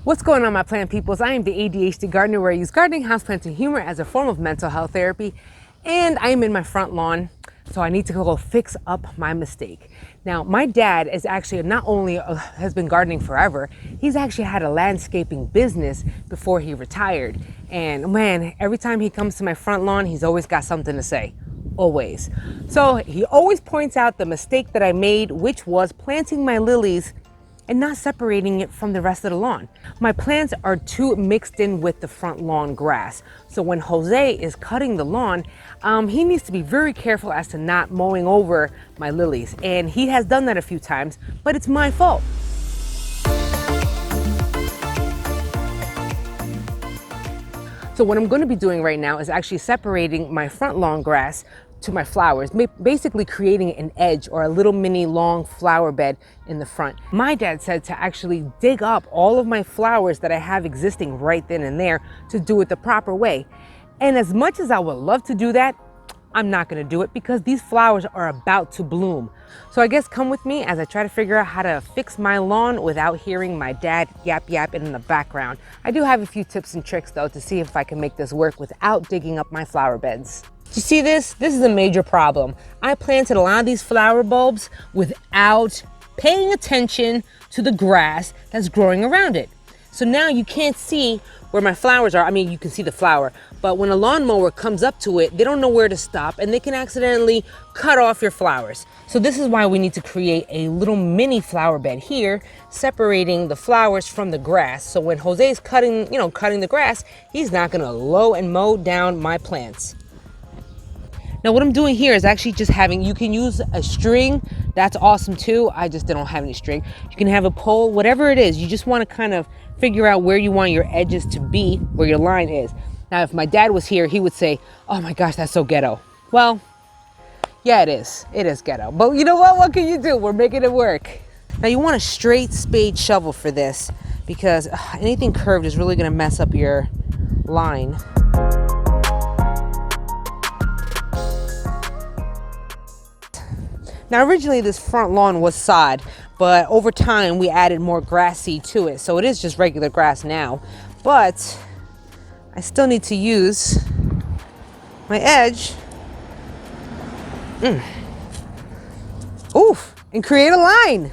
What's going on, my plant peoples? I am the ADHD gardener, where I use gardening, houseplants, and humor as a form of mental health therapy. And I am in my front lawn, so I need to go fix up my mistake. Now, my dad is actually not only has been gardening forever, he's actually had a landscaping business before he retired. And man, every time he comes to my front lawn, he's always got something to say. Always. So he always points out the mistake that I made, which was planting my lilies and not separating it from the rest of the lawn. My plants are too mixed in with the front lawn grass. So when Jose is cutting the lawn, he needs to be very careful as to not mowing over my lilies. And he has done that a few times, but it's my fault. So what I'm going to be doing right now is actually separating my front lawn grass to my flowers, basically creating an edge or a little mini long flower bed in the front. My dad said to actually dig up all of my flowers that I have existing right then and there to do it the proper way. And as much as I would love to do that, I'm not going to do it because these flowers are about to bloom. So I guess come with me as I try to figure out how to fix my lawn without hearing my dad yapping in the background. I do have a few tips and tricks though to see if I can make this work without digging up my flower beds. You see this? This is a major problem. I planted a lot of these flower bulbs without paying attention to the grass that's growing around it. So now you can't see where my flowers are. I mean, you can see the flower, but when a lawnmower comes up to it, they don't know where to stop and they can accidentally cut off your flowers. So this is why we need to create a little mini flower bed here, separating the flowers from the grass. So when Jose's cutting the grass, he's not gonna low and mow down my plants. Now what I'm doing here is actually just you can use a string, that's awesome too. I just don't have any string. You can have a pole, whatever it is. You just want to kind of figure out where you want your edges to be, where your line is. Now if my dad was here, he would say, oh my gosh, that's so ghetto. Well, yeah, it is ghetto. But you know what can you do? We're making it work. Now you want a straight spade shovel for this because anything curved is really going to mess up your line. Now originally this front lawn was sod, but over time we added more grass seed to it. So it is just regular grass now, but I still need to use my edge. Oof, and create a line.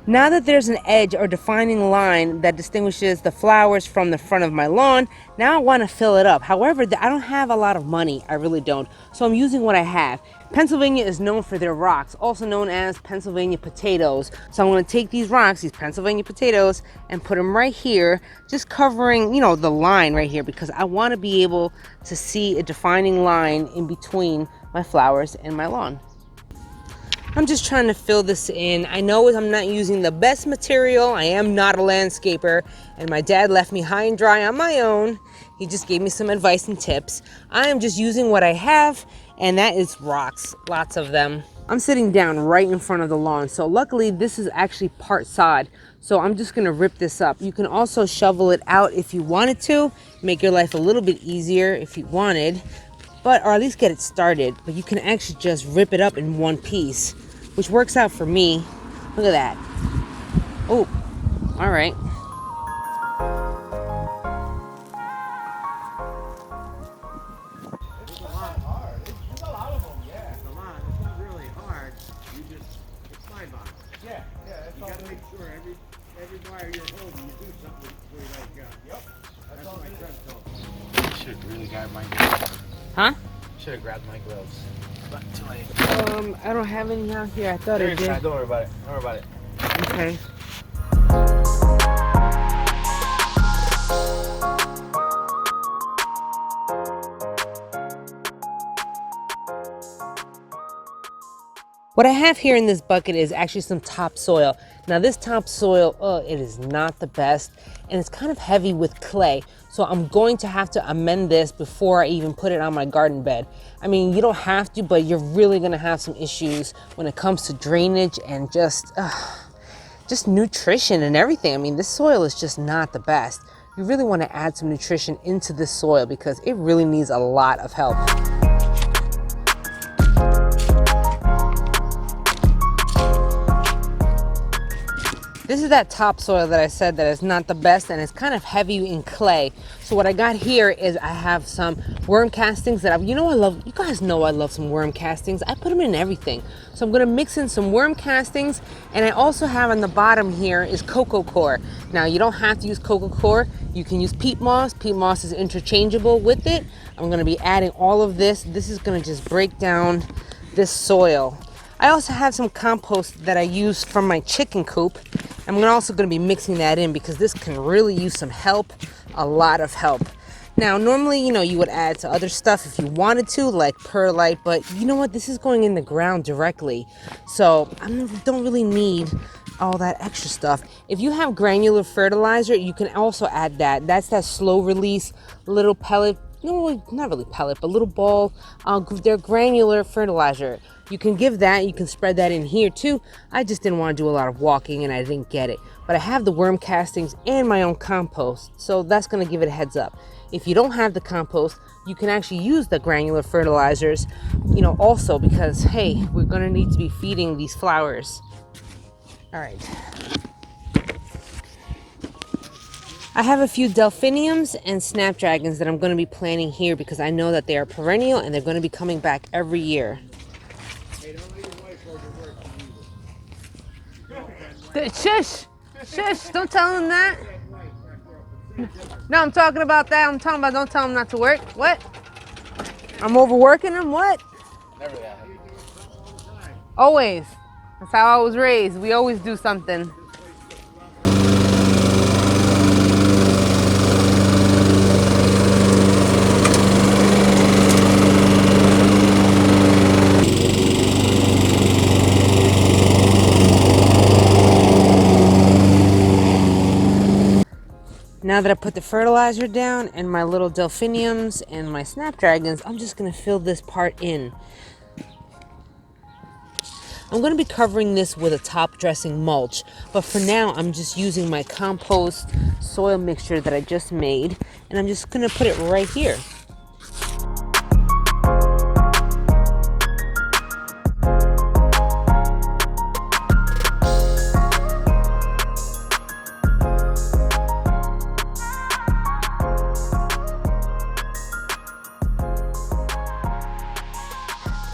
Now that there's an edge or defining line that distinguishes the flowers from the front of my lawn, now I want to fill it up. However, I don't have a lot of money, I really don't. So I'm using what I have. Pennsylvania is known for their rocks, also known as Pennsylvania potatoes. So I'm going to take these rocks, these Pennsylvania potatoes, and put them right here, just covering, the line right here, because I want to be able to see a defining line in between my flowers and my lawn. I'm just trying to fill this in. I know I'm not using the best material. I am not a landscaper, and my dad left me high and dry on my own. He just gave me some advice and tips. I am just using what I have, and that is rocks, lots of them. I'm sitting down right in front of the lawn, so luckily this is actually part sod. So I'm just gonna rip this up. You can also shovel it out if you wanted to, make your life a little bit easier if you wanted, or at least get it started. But you can actually just rip it up in one piece, which works out for me. Look at that. Oh, all right. It's a lot hard. It's a lot of them, yeah. It's a lot. It's not really hard. It's my box. Yeah, you gotta make sure every wire you're holding, you do something before you let it go. Yep. That's what my friend told me. I should really grab my gloves. Huh? Should have grabbed my gloves. But too late. I don't have any out here. I thought I did. Don't worry about it. Don't worry about it. Okay. What I have here in this bucket is actually some topsoil. Now this topsoil, it is not the best, and it's kind of heavy with clay. So I'm going to have to amend this before I even put it on my garden bed. I mean, you don't have to, but you're really gonna have some issues when it comes to drainage and just nutrition and everything. I mean, this soil is just not the best. you really want to add some nutrition into this soil because it really needs a lot of help. This is that topsoil that I said that is not the best and it's kind of heavy in clay. So what I got here is I have some worm castings that you guys know I love some worm castings. I put them in everything. So I'm gonna mix in some worm castings, and I also have on the bottom here is cocoa coir. Now you don't have to use cocoa coir. You can use peat moss. Peat moss is interchangeable with it. I'm gonna be adding all of this. This is gonna just break down this soil. I also have some compost that I use from my chicken coop. I'm also going to be mixing that in because this can really use some help, a lot of help. Now, normally, you would add to other stuff if you wanted to, like perlite, but you know what? This is going in the ground directly. So I don't really need all that extra stuff. If you have granular fertilizer, you can also add that. That's that slow release little pellet. No, not really pellet, but little ball. They're granular fertilizer. You can give that, you can spread that in here too. I just didn't want to do a lot of walking and I didn't get it. But I have the worm castings and my own compost, so that's gonna give it a heads up. If you don't have the compost, you can actually use the granular fertilizers, also because, hey, we're gonna need to be feeding these flowers. All right. I have a few delphiniums and snapdragons that I'm going to be planting here because I know that they are perennial and they're going to be coming back every year. Hey, don't let your wife overwork you. Shush, don't tell him that. No, I'm talking about that. I'm talking about don't tell him not to work. What? I'm overworking him? What? Never that. Always. That's how I was raised. We always do something. Now that I put the fertilizer down and my little delphiniums and my snapdragons, I'm just gonna fill this part in. I'm gonna be covering this with a top dressing mulch, but for now I'm just using my compost soil mixture that I just made, and I'm just gonna put it right here.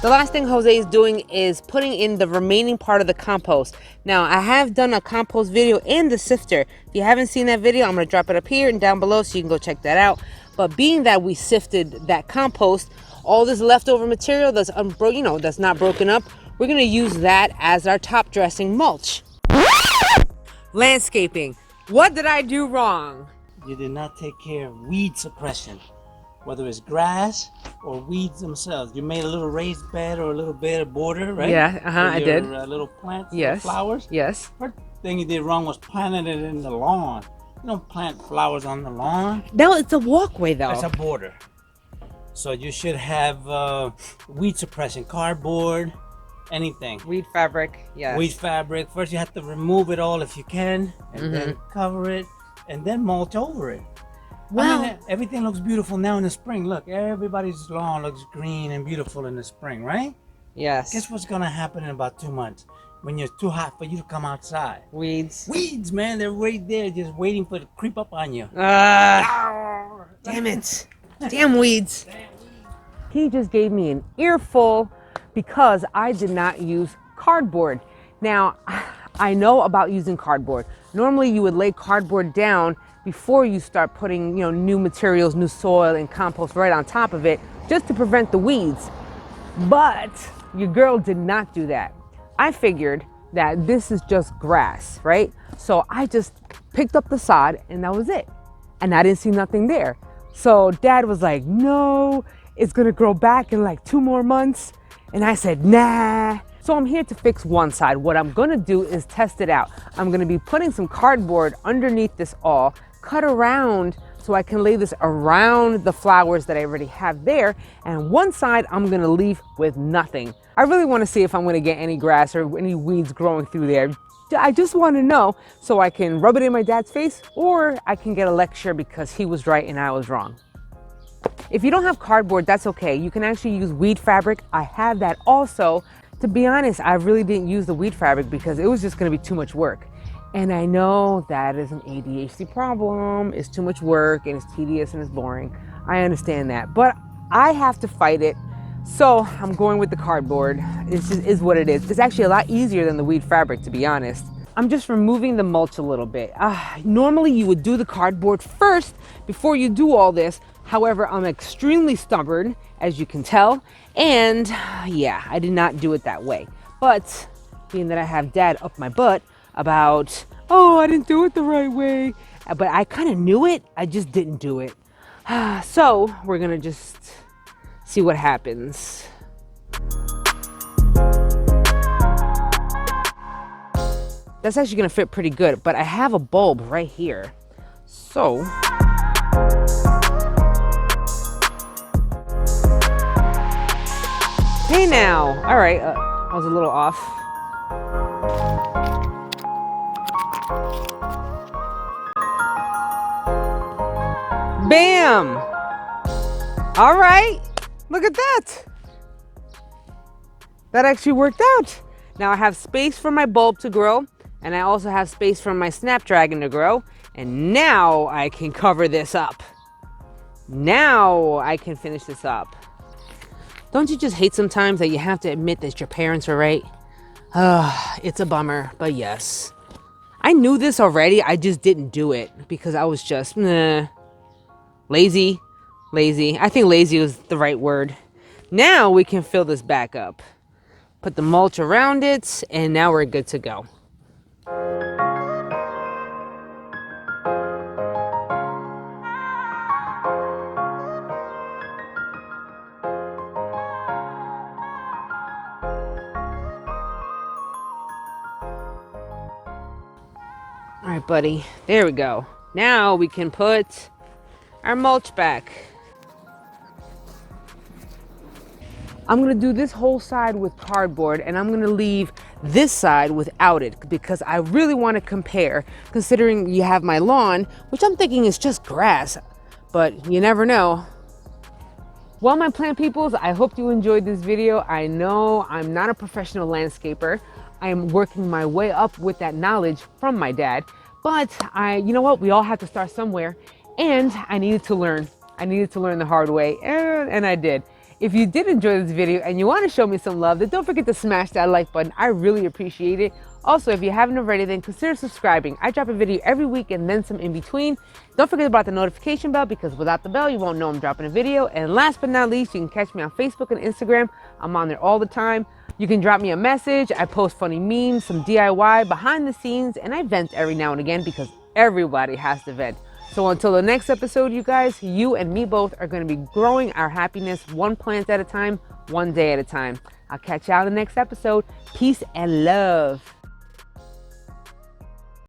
The last thing Jose is doing is putting in the remaining part of the compost. Now, I have done a compost video in the sifter. If you haven't seen that video, I'm going to drop it up here and down below so you can go check that out. But being that we sifted that compost, all this leftover material that's that's not broken up, we're going to use that as our top dressing mulch. Landscaping. What did I do wrong? You did not take care of weed suppression, whether it's grass or weeds themselves. You made a little raised bed or a little bed of border, right? Yeah, I did. Little plants, Yes. flowers. Yes. First thing you did wrong was planting it in the lawn. You don't plant flowers on the lawn. No, it's a walkway though. It's a border. So you should have weed suppression, cardboard, anything. Weed fabric, yes. Weed fabric. First you have to remove it all if you can, and then cover it, and then mulch over it. Well, I mean, everything looks beautiful now in the spring. Look, everybody's lawn looks green and beautiful in the spring, right? yes. Guess what's gonna happen in about 2 months when you're too hot for you to come outside? Weeds. Weeds, man, they're right there just waiting for it to creep up on you. Damn it. Damn weeds. He just gave me an earful because I did not use cardboard. Now, I know about using cardboard. Normally you would lay cardboard down before you start putting, new materials, new soil and compost right on top of it, just to prevent the weeds. But your girl did not do that. I figured that this is just grass, right? So I just picked up the sod and that was it. And I didn't see nothing there. So Dad was like, no, it's gonna grow back in like 2 more months. And I said, nah. So I'm here to fix one side. What I'm gonna do is test it out. I'm gonna be putting some cardboard underneath this all, cut around so I can lay this around the flowers that I already have there. And one side I'm gonna leave with nothing. I really wanna see if I'm gonna get any grass or any weeds growing through there, I just want to know so I can rub it in my dad's face, or I can get a lecture because he was right and I was wrong. If you don't have cardboard, that's okay. You can actually use weed fabric. I have that also. To be honest, I really didn't use the weed fabric because it was just going to be too much work. And I know that is an ADHD problem. It's too much work and it's tedious and it's boring. I understand that, but I have to fight it. So I'm going with the cardboard. It just is what it is. It's actually a lot easier than the weed fabric, to be honest. I'm just removing the mulch a little bit. Normally you would do the cardboard first before you do all this. However, I'm extremely stubborn, as you can tell. And yeah, I did not do it that way. But being that I have dad up my butt about, oh, I didn't do it the right way. But I kind of knew it, I just didn't do it. So we're gonna just see what happens. That's actually gonna fit pretty good, but I have a bulb right here. So, hey now, all right, I was a little off. Bam! All right, look at that. That actually worked out. Now I have space for my bulb to grow, and I also have space for my snapdragon to grow, and now I can cover this up. Now I can finish this up. Don't you just hate sometimes that you have to admit that your parents are right? It's a bummer, but yes. I knew this already, I just didn't do it because I was just, lazy. I think lazy was the right word. Now we can fill this back up. Put the mulch around it, and now we're good to go. All right, buddy, there we go. Now we can put our mulch back. I'm gonna do this whole side with cardboard, and I'm gonna leave this side without it because I really want to compare, considering you have my lawn, which I'm thinking is just grass, but you never know. Well, my plant peoples, I hope you enjoyed this video. I know I'm not a professional landscaper. I am working my way up with that knowledge from my dad, but you know what? We all have to start somewhere, and I needed to learn. I needed to learn the hard way, and I did. If you did enjoy this video and you want to show me some love, then don't forget to smash that like button. I really appreciate it. Also, if you haven't already, then consider subscribing. I drop a video every week and then some in between. Don't forget about the notification bell because without the bell, you won't know I'm dropping a video. And last but not least, you can catch me on Facebook and Instagram. I'm on there all the time. You can drop me a message. I post funny memes, some DIY, behind the scenes, and I vent every now and again because everybody has to vent. So until the next episode, you guys, you and me both are going to be growing our happiness one plant at a time, one day at a time. I'll catch you on the next episode. Peace and love.